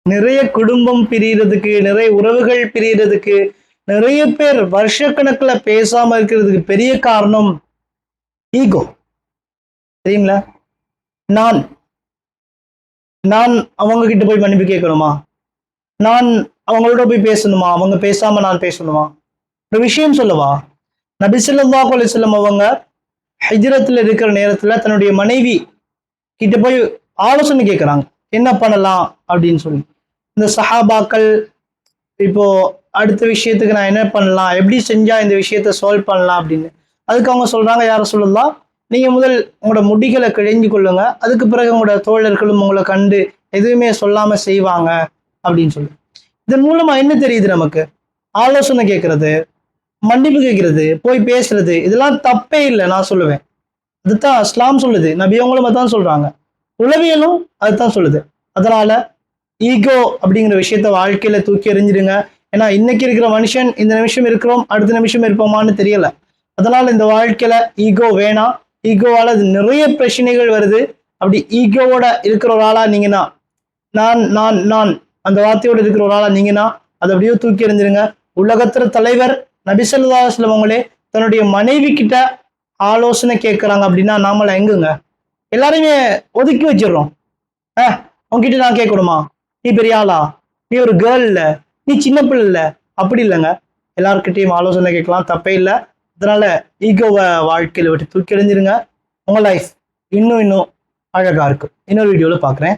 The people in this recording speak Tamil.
நிறைய குடும்பம் பிரியறதுக்கு, நிறைய உறவுகள் பிரியறதுக்கு, நிறைய பேர் வருஷக்கணக்கில் பேசாம இருக்கிறதுக்கு பெரிய காரணம் ஈகோ. தெரியுங்களா? நான் நான் அவங்க கிட்ட போய் மன்னிப்பு கேட்கணுமா? நான் அவங்களோட போய் பேசணுமா? அவங்க பேசாம நான் பேசணுமா? ஒரு விஷயம் சொல்லவா? நபி ஸல்லல்லாஹு அலைஹி வஸல்லம் அவங்க ஹிஜ்ரத்துல இருக்கிற நேரத்துல தன்னுடைய மனைவி கிட்ட போய் ஆலோசனை கேட்கிறாங்க, என்ன பண்ணலாம் அப்படின்னு சொல்லி. இந்த சஹாபாக்கள் இப்போ அடுத்த விஷயத்துக்கு நான் என்ன பண்ணலாம், எப்படி செஞ்சா இந்த விஷயத்த சால்வ் பண்ணலாம் அப்படின்னு. அதுக்கு அவங்க சொல்றாங்க, யார சொல்லலாம், நீங்க முதல் உங்களோட முடிகளை கிழிஞ்சு கொள்ளுங்க, அதுக்கு பிறகு உங்களோட தோழர்களும் உங்களை கண்டு எதுவுமே சொல்லாம செய்வாங்க அப்படின்னு சொல்லி. இதன் மூலமா என்ன தெரியுது நமக்கு? ஆலோசனை கேட்கறது, மன்னிப்பு கேட்கறது, போய் பேசுறது, இதெல்லாம் தப்பே இல்லை நான் சொல்லுவேன். அதுதான் இஸ்லாம் சொல்லுது, நபியவங்களும் அதான் சொல்றாங்க, உளவியலும் அதுதான் சொல்லுது. அதனால ஈகோ அப்படிங்கிற விஷயத்த வாழ்க்கையில தூக்கி எறிஞ்சிடுங்க. ஏன்னா இன்னைக்கு இருக்கிற மனுஷன் இந்த நிமிஷம் இருக்கிறோம், அடுத்த நிமிஷம் இருப்போமான்னு தெரியல. அதனால இந்த வாழ்க்கையில ஈகோ வேணாம். ஈகோவால நிறைய பிரச்சனைகள் வருது. அப்படி ஈகோவோட இருக்கிற ஒரு ஆளா நீங்கன்னா, நான் நான் நான் அந்த வார்த்தையோட இருக்கிற ஒரு ஆளா நீங்கன்னா அதை அப்படியே தூக்கி எறிஞ்சிருங்க. உலகத்துல தலைவர் நபி ஸல்லல்லாஹு அலைஹி வஸல்லம் அவங்களே தன்னுடைய மனைவி கிட்ட ஆலோசனை கேட்கறாங்க அப்படின்னா நாமள எங்குங்க? எல்லாரையுமே ஒதுக்கி வச்சிடுறோம். உங்ககிட்ட நான் கேட்கணுமா? நீ பெரிய ஆளா? நீ ஒரு கேர்ள் இல்ல, நீ சின்ன பிள்ளை இல்ல. அப்படி இல்லைங்க, எல்லாருக்கிட்டையும் ஆலோசனை கேட்கலாம், தப்பே இல்லை. அதனால ஈகோவை வாழ்க்கையில விட்டு தூக்கி எறிஞ்சிருங்க. உங்க லைஃப் இன்னும் அழகா இருக்கும். இன்னொரு வீடியோல பாக்குறேன்.